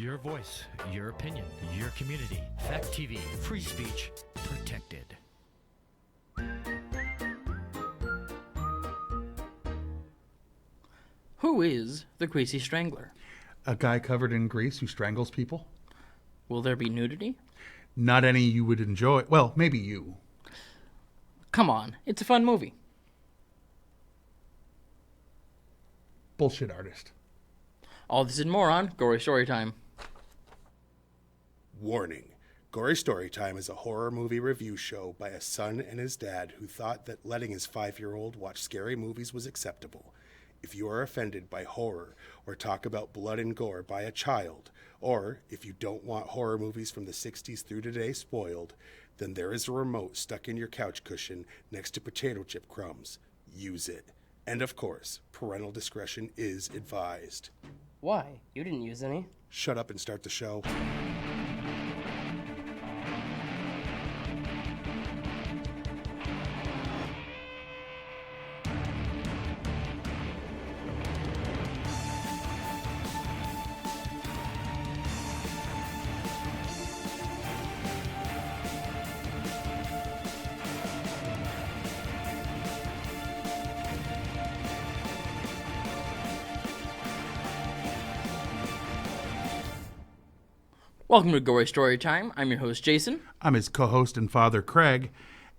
Your voice, your opinion, your community. Fact TV, free speech, protected. Who is the Greasy Strangler? A guy covered in grease who strangles people. Will there be nudity? Not any you would enjoy. Well, maybe you. Come on, it's a fun movie. Bullshit artist. All this and more on Gory Story Time. Warning. Gory Story Time is a horror movie review show by a son and his dad who thought that letting his 5-year-old watch scary movies was acceptable. If you are offended by horror or talk about blood and gore by a child, or if you don't want horror movies from the 60s through today spoiled, then there is a remote stuck in your couch cushion next to potato chip crumbs. Use it. And of course, parental discretion is advised. Why? You didn't use any. Shut up and start the show. Welcome to Gory Story Time. I'm your host, Jason. I'm his co-host and father, Craig.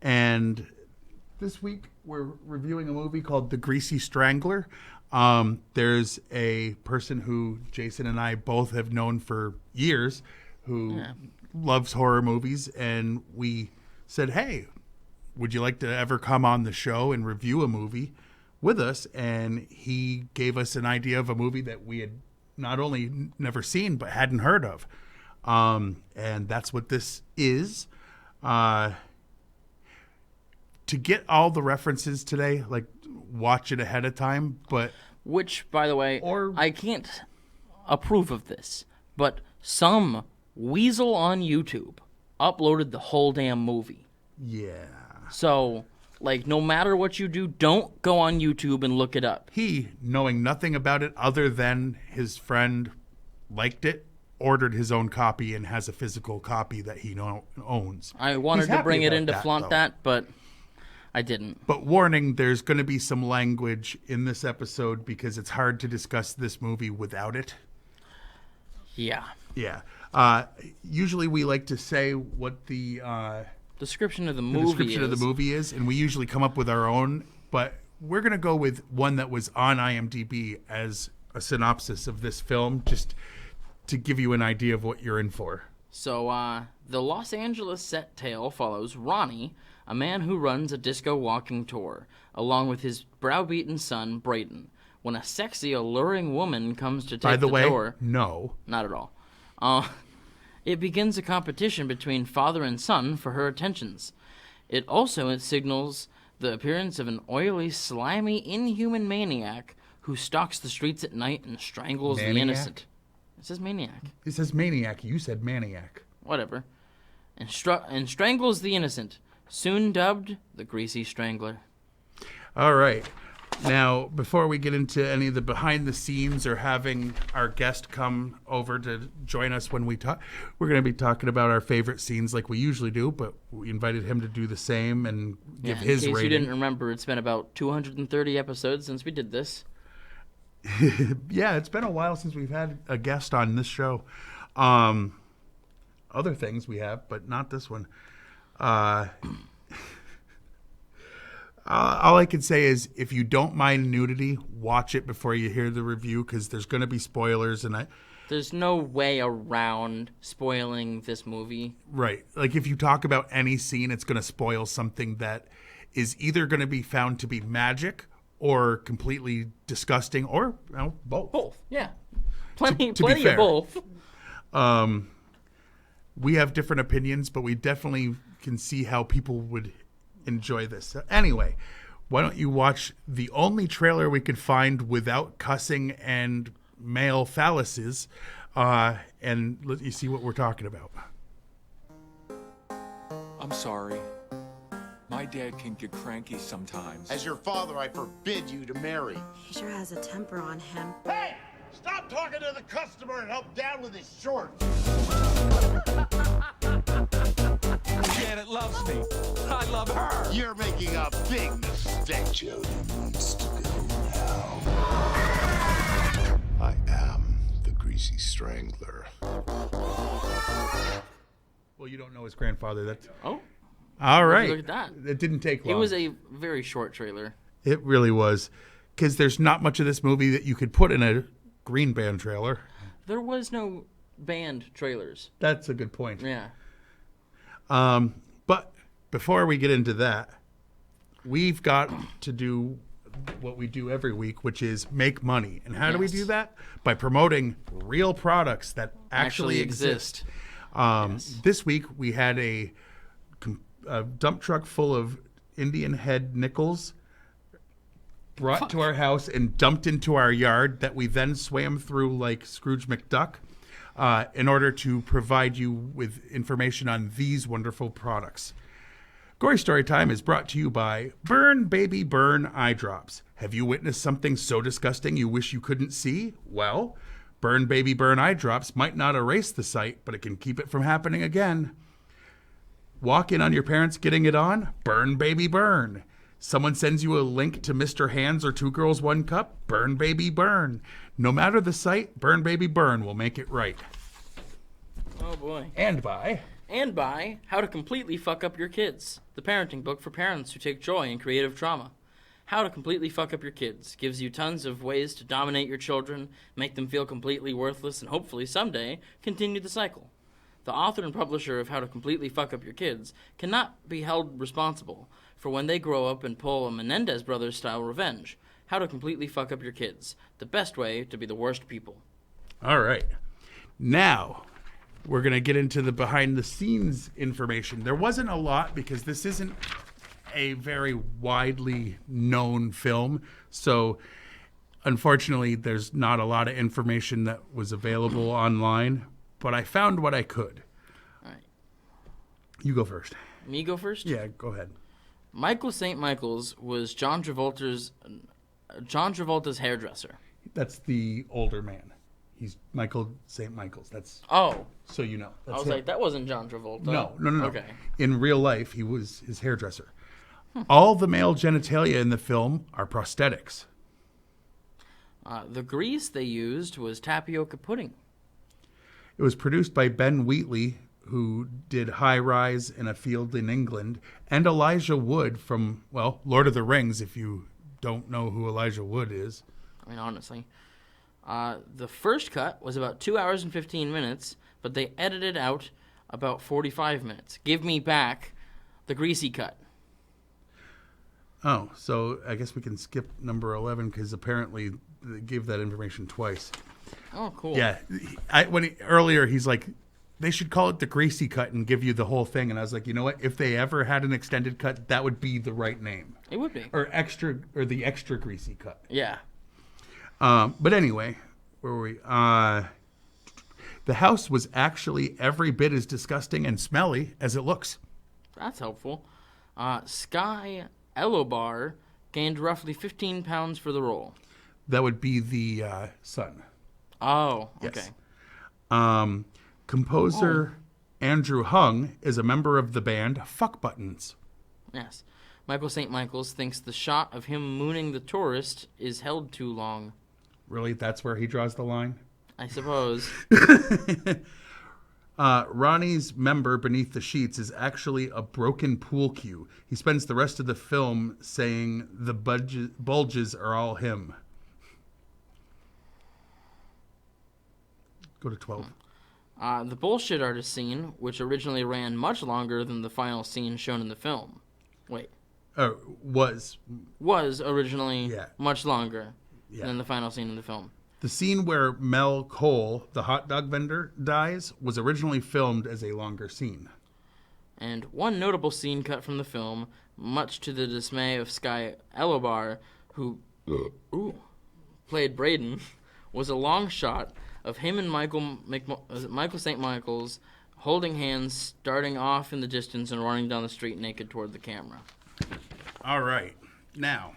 And this week we're reviewing a movie called The Greasy Strangler. There's a person who Jason and I both have known for years who loves horror movies. And we said, hey, would you like to ever come on the show and review a movie with us? And he gave us an idea of a movie that we had not only never seen, but hadn't heard of. And that's what this is. To get all the references today, like watch it ahead of time, but Which, by the way, I can't approve of this, but some weasel on YouTube uploaded the whole damn movie. yeah. So, like, no matter what you do, don't go on YouTube and look it up. He, knowing nothing about it other than his friend liked it, ordered his own copy and has a physical copy that he owns. I wanted He's to happy bring it about in to that, flaunt though. that, but I didn't. But warning, there's going to be some language in this episode because it's hard to discuss this movie without it. Yeah. Yeah. Usually we like to say what the Description of the description of the movie is, and we usually come up with our own, but we're going to go with one that was on IMDb as a synopsis of this film, just to give you an idea of what you're in for. So, the Los Angeles set tale follows Ronnie, a man who runs a disco walking tour, along with his browbeaten son, Brayden, when a sexy, alluring woman comes to take By the way, tour. no. Not at all. It begins a competition between father and son for her attentions. It also signals the appearance of an oily, slimy, inhuman maniac who stalks the streets at night and strangles the innocent. It says maniac. It says maniac. You said maniac. Whatever. And strangles the innocent, soon dubbed the Greasy Strangler. All right. Now, before we get into any of the behind the scenes or having our guest come over to join us when we talk, we're going to be talking about our favorite scenes like we usually do, but we invited him to do the same and give his in case rating. you didn't remember, it's been about 230 episodes since we did this. Yeah, it's been a while since we've had a guest on this show. Other things we have, but not this one. All I can say is if you don't mind nudity, watch it before you hear the review because there's going to be spoilers. And There's no way around spoiling this movie. Right. Like if you talk about any scene, it's going to spoil something that is either going to be found to be magic or completely disgusting or both. Both, yeah. Plenty to be fair. of both. We have different opinions, but we definitely can see how people would enjoy this. So anyway, why don't you watch the only trailer we could find without cussing and male phalluses, and let you see what we're talking about. I'm sorry. My dad can get cranky sometimes. As your father, I forbid you to marry. He sure has a temper on him. Hey! Stop Stop talking to the customer and help Dad with his shorts. Janet loves me. I love her. You're making a big mistake. Jody needs to go now. I am the Greasy Strangler. Well, you don't know his grandfather. That's Oh, all right. look at that. It didn't take long. it was a very short trailer. It really was, because there's not much of this movie that you could put in a Green Band trailer. There was no band trailers. That's a good point. Yeah. But before we get into that, we've got to do what we do every week, which is make money. And how do we Yes. do that? By promoting real products that actually exist. This week we had a dump truck full of Indian head nickels brought to our house and dumped into our yard that we then swam through like Scrooge McDuck in order to provide you with information on these wonderful products. Gory Story Time is brought to you by Burn Baby Burn Eye Drops. Have you witnessed something so disgusting you wish you couldn't see? Well, Burn Baby Burn Eye Drops might not erase the sight, but it can keep it from happening again. Walk in on your parents getting it on? Burn Baby Burn. Someone sends you a link to Mr. Hands or Two Girls, One Cup? Burn Baby Burn. No matter the site, Burn Baby Burn will make it right. Oh, boy. And by How to Completely Fuck Up Your Kids, the parenting book for parents who take joy in creative trauma. How to Completely Fuck Up Your Kids gives you tons of ways to dominate your children, make them feel completely worthless, and hopefully someday continue the cycle. The author and publisher of How to Completely Fuck Up Your Kids cannot be held responsible for when they grow up and pull a Menendez Brothers-style revenge. How to Completely Fuck Up Your Kids, the best way to be the worst people. All right. Now, we're going to get into the behind-the-scenes information. There wasn't a lot because this isn't a very widely known film. So, unfortunately, there's not a lot of information that was available online. But I found what I could. All right. You go first. Me go first? Yeah, go ahead. Michael St. Michael's was John Travolta's hairdresser. That's the older man. He's Michael St. Michael's. That's Oh, so you know. I That's was him. like, that wasn't John Travolta. No. Okay. In real life, he was his hairdresser. All the male genitalia in the film are prosthetics. The grease they used was tapioca pudding. It was produced by Ben Wheatley, who did High Rise in a Field in England, and Elijah Wood from, well, Lord of the Rings, if you don't know who Elijah Wood is. I mean, honestly. The first cut was about 2 hours and 15 minutes, but they edited out about 45 minutes. Give me back the greasy cut. Oh, so I guess we can skip number 11 because apparently they gave that information twice. Oh, cool. Yeah, earlier he's like, they should call it the greasy cut and give you the whole thing. And I was like, you know what? If they ever had an extended cut, that would be the right name. It would be. Or the extra greasy cut. Yeah. But anyway, where were we? The house was actually every bit as disgusting and smelly as it looks. That's helpful. Sky Elobar gained roughly 15 pounds for the role. That would be the son. Oh, Yes. okay. Composer Andrew Hung is a member of the band Fuck Buttons. Yes. Michael St. Michael's thinks the shot of him mooning the tourist is held too long. Really? That's where he draws the line? I suppose. Ronnie's member beneath the sheets is actually a broken pool cue. He spends the rest of the film saying the bulges are all him. Go to 12. The bullshit artist scene, which originally ran much longer than the final scene shown in the film. Wait. Was originally Yeah. much longer Yeah. than the final scene in the film. The scene where Mel Cole, the hot dog vendor, dies was originally filmed as a longer scene. And one notable scene cut from the film, much to the dismay of Sky Elobar, who played Braden, was a long shot of him and Michael St. Michael's holding hands, starting off in the distance and running down the street naked toward the camera. All right. Now,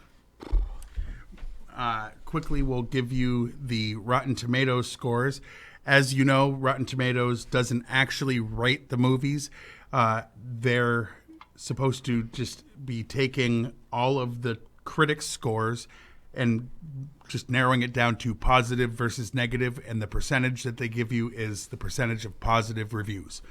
quickly we'll give you the Rotten Tomatoes scores. As you know, Rotten Tomatoes doesn't actually rate the movies. They're supposed to just be taking all of the critics' scores and just narrowing it down to positive versus negative, and the percentage that they give you is the percentage of positive reviews.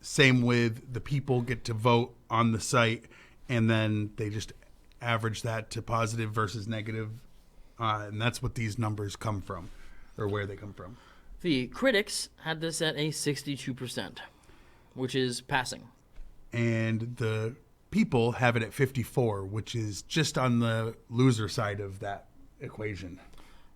Same with the people get to vote on the site, and then they just average that to positive versus negative, and that's what these numbers come from, or where they come from. The critics had this at a 62%, which is passing. And the people have it at 54, which is just on the loser side of that equation.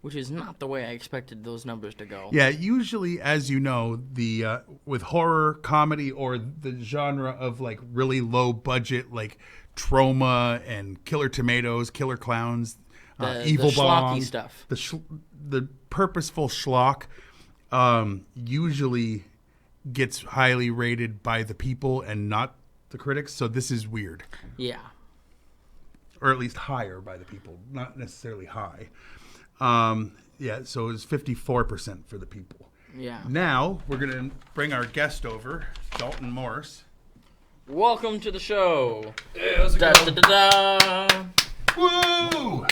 Which is not the way I expected those numbers to go. Yeah, usually, as you know, the with horror, comedy, or the genre of like really low budget, like Trauma and Killer Tomatoes, Killer Clowns, Evil the Bomb, schlocky stuff. The purposeful schlock usually gets highly rated by the people and not the critics. So this is weird. Yeah. Or at least higher by the people, not necessarily high. Yeah, so it was 54% for the people. Yeah. Now we're going to bring our guest over, Dalton Morse. Welcome to the show. Hey, how's it going? Da. Woo!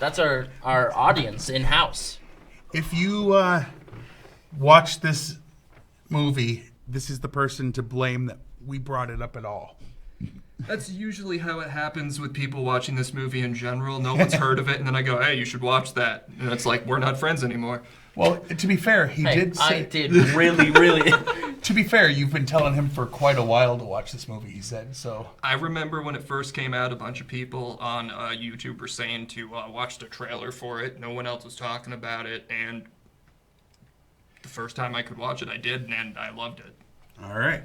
That's our audience in-house. If you watch this movie, this is the person to blame that we brought it up at all. That's usually how it happens with people watching this movie in general. No one's heard of it, and then I go, hey, you should watch that. And it's like, we're not friends anymore. Well, to be fair, I did really. To be fair, you've been telling him for quite a while to watch this movie, he said, so. I remember when it first came out, a bunch of people on YouTube were saying to watch the trailer for it. No one else was talking about it, and the first time I could watch it, I did, and I loved it. All right.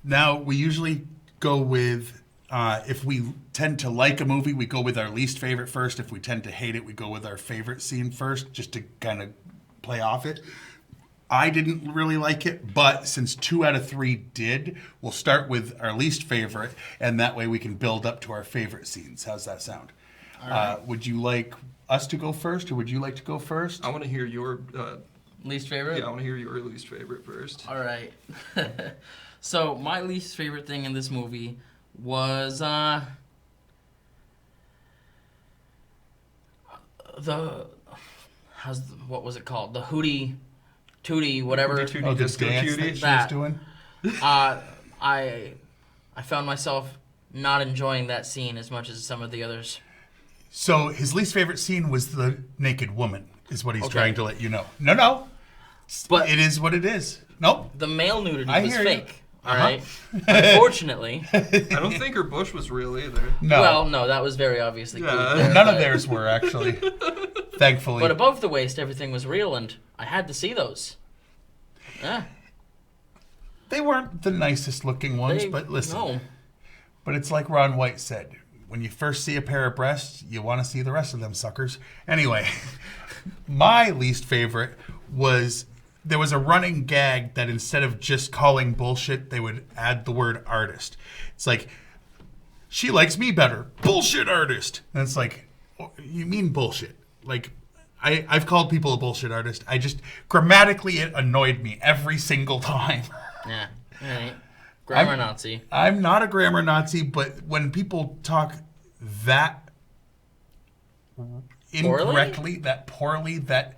Now, we usually go with, if we tend to like a movie, we go with our least favorite first. If we tend to hate it, we go with our favorite scene first, just to kind of play off it. I didn't really like it, but since 2 out of 3 did, we'll start with our least favorite, and that way we can build up to our favorite scenes. How's that sound? All right. Would you like us to go first, or would you like to go first? I want to hear your... least favorite? Yeah, I want to hear your least favorite first. All right. So, my least favorite thing in this movie was, what was it called? The Hootie, Tootie, whatever. The Tootie Disco dance Cutie. that she was doing? I found myself not enjoying that scene as much as some of the others. So, his least favorite scene was the naked woman, is what he's trying to let you know. No. But it is what it is. Nope. The male nudity was fake. All Uh-huh. right. Unfortunately. I don't think her bush was real either. No. Well, no, that was very obviously cool. None of theirs were, actually. Thankfully. But above the waist, everything was real, and I had to see those. Yeah. They weren't the nicest looking ones, but listen. No. But it's like Ron White said. When you first see a pair of breasts, you want to see the rest of them suckers. Anyway, my least favorite was... There was a running gag that instead of just calling bullshit, they would add the word artist. It's like, she likes me better. Bullshit artist. And it's like, you mean bullshit. Like, I've called people a bullshit artist. I just, grammatically, it annoyed me every single time. Yeah. All right. Grammar Nazi. I'm not a grammar Nazi, but when people talk that incorrectly, that poorly, that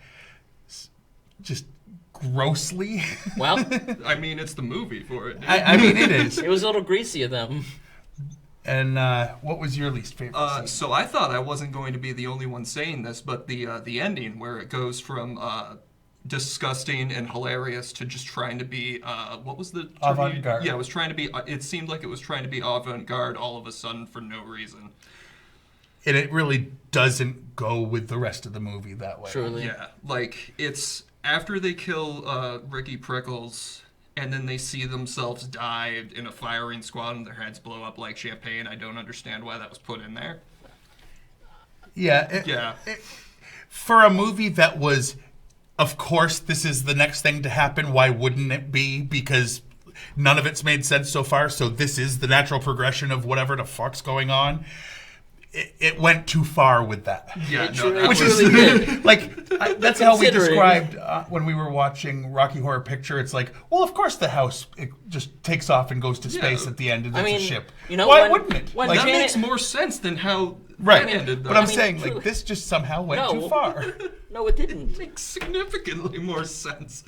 just... grossly. Well, I mean, it's the movie for it. I mean, it is. It was a little greasy of them. And what was your least favorite scene? So I thought I wasn't going to be the only one saying this, but the ending where it goes from disgusting and hilarious to just trying to be what was the term? Avant-garde. Yeah, it was trying to be. It seemed like it was trying to be avant-garde all of a sudden for no reason. And it really doesn't go with the rest of the movie that way. Truly. Yeah, like it's after they kill Ricky Prickles. And then they see themselves die in a firing squad and their heads blow up like champagne. I don't understand why that was put in there. Yeah. For a movie that was, of course, this is the next thing to happen, why wouldn't it be? Because none of it's made sense so far, so this is the natural progression of whatever the fuck's going on. it went too far with that. Yeah, It no, that Which was- is did. that's how we Considering. described when we were watching Rocky Horror Picture. It's like, well, of course the house it just takes off and goes to space at the end, and I it's mean, a ship. you know, why when- wouldn't it? when Like, that Janet- makes more sense than how right. that ended, though. But I'm mean, saying truly- like this just somehow went No. too far. No, it didn't. makes significantly more sense.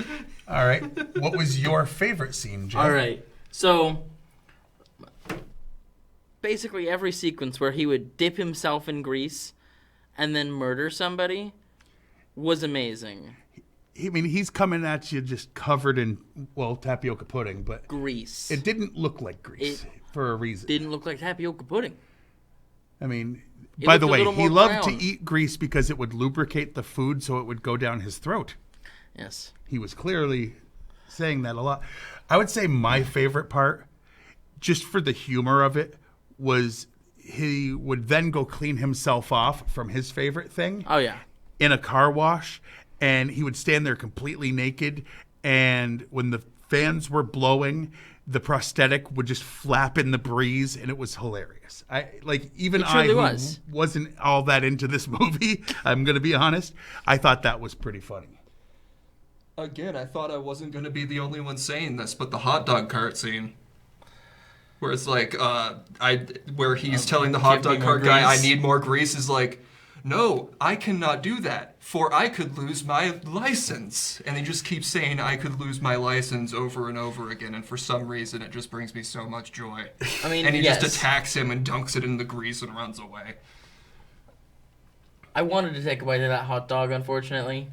All right. What was your favorite scene, Jay? All right. So basically every sequence where he would dip himself in grease and then murder somebody was amazing. I mean, he's coming at you just covered in, well, tapioca pudding, but Grease. it didn't look like grease for a reason. Didn't look like tapioca pudding. I mean, It by the looked a way, little he more loved brown. to eat grease because it would lubricate the food so it would go down his throat. Yes. He was clearly saying that a lot. I would say my favorite part, just for the humor of it, was he would then go clean himself off from his favorite thing Oh yeah. in a car wash, and he would stand there completely naked, and when the fans were blowing, the prosthetic would just flap in the breeze, and it was hilarious. Even It I, truly who was. wasn't all that into this movie, I'm going to be honest, I thought that was pretty funny. Again, I thought I wasn't going to be the only one saying this, but the hot dog cart scene, where it's like, where he's telling the hot give me dog more cart guy, "I grease." need more grease," is like, "No, I cannot do that, for I could lose my license." And he just keeps saying, "I could lose my license" over and over again, and for some reason, it just brings me so much joy. I mean, And he yes. just attacks him and dunks it in the grease and runs away. I wanted to take a bite of that hot dog, unfortunately.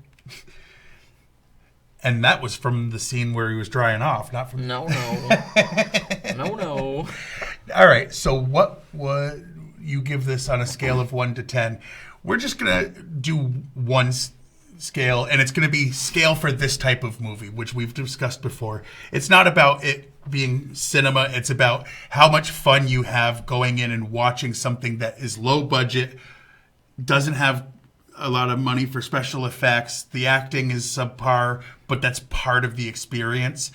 And that was from the scene where he was drying off, not from... No. No. All right, so what would you give this on a scale of 1 to 10? We're just going to do one scale, and it's going to be scale for this type of movie, which we've discussed before. It's not about it being cinema. It's about how much fun you have going in and watching something that is low budget, doesn't have a lot of money for special effects. The acting is subpar, but that's part of the experience.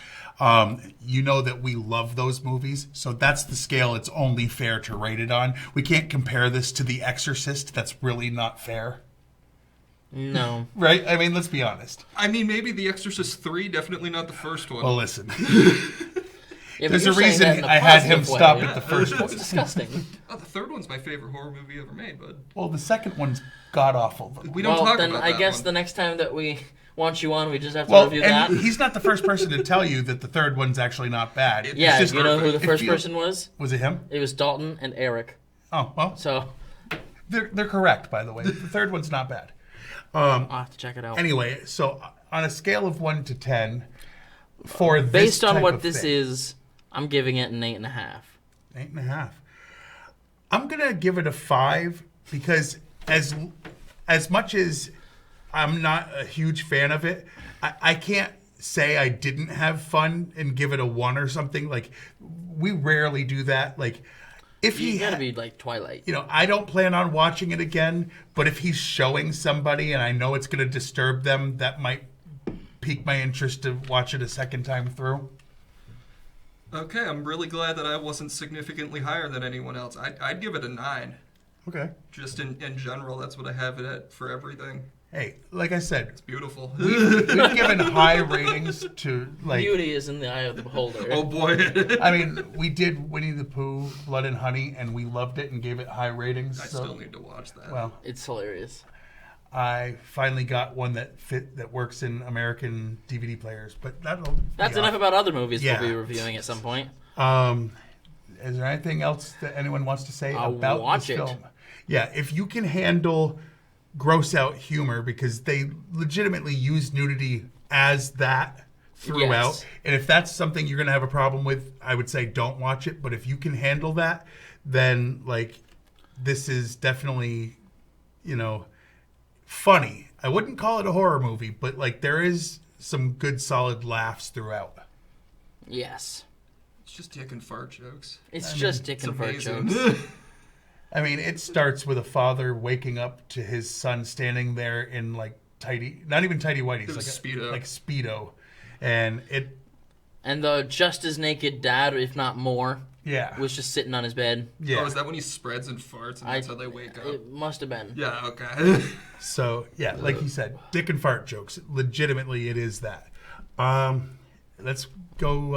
You know that we love those movies, so that's the scale it's only fair to rate it on. We can't compare this to The Exorcist. That's really not fair. No. Right? I mean, let's be honest. I mean, maybe The Exorcist 3, definitely not the first one. Well, listen. Yeah, but There's you're a saying reason that in a I had him positive stop way. at the first That's one. disgusting. Oh, the third one's my favorite horror movie ever made, bud. Well, the second one's god-awful. We don't Well, talk then about I that guess one. the next time that we want you on, we just have to Well, review that. and he's not the first person to tell you that the third one's actually not bad. It's Yeah, just you know who the it first feels- person was? Was it him? It was Dalton and Eric. Oh, well, So they're correct, by the way. The third one's not bad. I'll have to check it out. Anyway, so on a scale of 1 to 10, for this Based on type what of this thing, is, I'm giving it an 8.5. 8.5. I'm gonna give it a 5 because as much as I'm not a huge fan of it, I can't say I didn't have fun and give it a 1 or something. Like, we rarely do that. Like, if You he gotta had, be like Twilight. I don't plan on watching it again, but if he's showing somebody and I know it's going to disturb them, that might pique my interest to watch it a second time through. Okay, I'm really glad that I wasn't significantly higher than anyone else. I'd give it a 9. Okay. Just in general, that's what I have it at for everything. Hey, like I said, It's beautiful. we've given high ratings to, like, Beauty is in the eye of the beholder. Oh boy. I mean, we did Winnie the Pooh, Blood and Honey, and we loved it and gave it high ratings. I still need to watch that. Well, It's hilarious. I finally got one that works in American DVD players, but that'll That's be enough off. about other movies Yeah. we'll be reviewing at some point. Is there anything else that anyone wants to say I'll about watch this it. film? Yeah, if you can handle gross out humor, because they legitimately use nudity as that throughout. Yes. And if that's something you're going to have a problem with, I would say don't watch it. But if you can handle that, then like this is definitely, funny. I wouldn't call it a horror movie, but like there is some good solid laughs throughout. Yes. It's just dick and fart jokes. It's just dick It's and fart amazing. jokes. I mean, it starts with a father waking up to his son standing there in, like, not even tidy whities. It was like Speedo. Like Speedo. And it, And the just as naked dad, if not more, Yeah. was just sitting on his bed. Yeah. Oh, is that when he spreads and farts and that's how they wake up? It must have been. Yeah, okay. So, yeah, like you said, dick and fart jokes. Legitimately, it is that. Let's go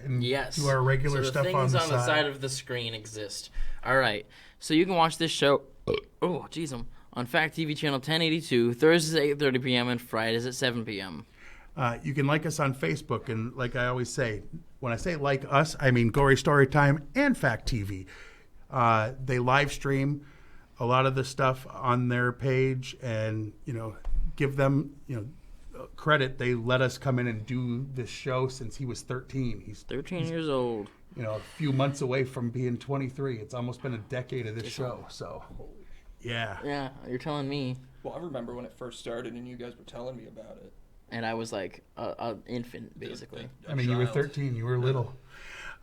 and do our regular stuff on the side. Things on the side of the screen exist. All right. So you can watch this show. Oh, jeez. On Fact TV channel 1082, Thursdays at 8:30 p.m. and Fridays at 7 p.m. You can like us on Facebook, and like I always say, when I say like us, I mean Gory Story Time and Fact TV. They live stream a lot of the stuff on their page, and give them credit. They let us come in and do this show since he was 13. He's 13 years old. A few months away from being 23. It's almost been a decade of this show. So, yeah. Yeah, you're telling me. Well, I remember when it first started and you guys were telling me about it. And I was like an infant, basically. I mean, you were 13. You were little.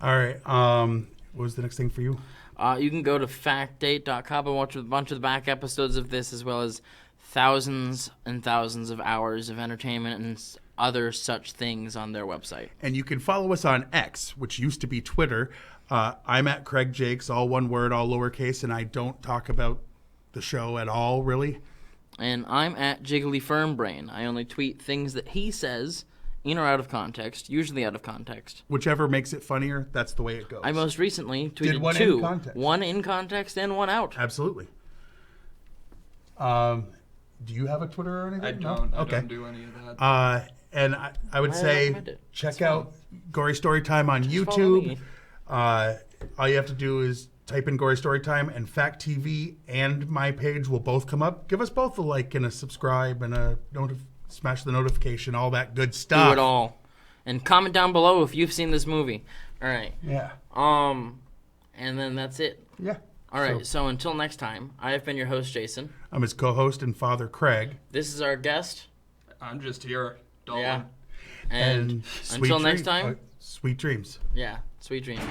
All right. What was the next thing for you? You can go to factdate.com and watch a bunch of the back episodes of this, as well as thousands and thousands of hours of entertainment and other such things on their website. And you can follow us on X, which used to be Twitter. I'm at Craig Jakes, all one word, all lowercase, and I don't talk about the show at all, really. And I'm at Jiggly Firmbrain. I only tweet things that he says in or out of context, usually out of context. Whichever makes it funnier, that's the way it goes. I most recently tweeted one two. in context. One in context and one out. Absolutely. Do you have a Twitter or anything? I don't. No? I Okay. don't do any of that. And I would say recommend it. check out Gory Story Time on follow YouTube. me. All you have to do is type in Gory Story Time, and Fact TV and my page will both come up. Give us both a like and a subscribe and a smash the notification, all that good stuff. Do it all. And comment down below if you've seen this movie. All right. Yeah. And then that's it. Yeah. All right. So until next time, I have been your host, Jason. I'm his co-host and father, Craig. This is our guest. I'm just here, Dalton. Yeah. And sweet until next dreams. time. Sweet dreams. Yeah. Sweet dreams.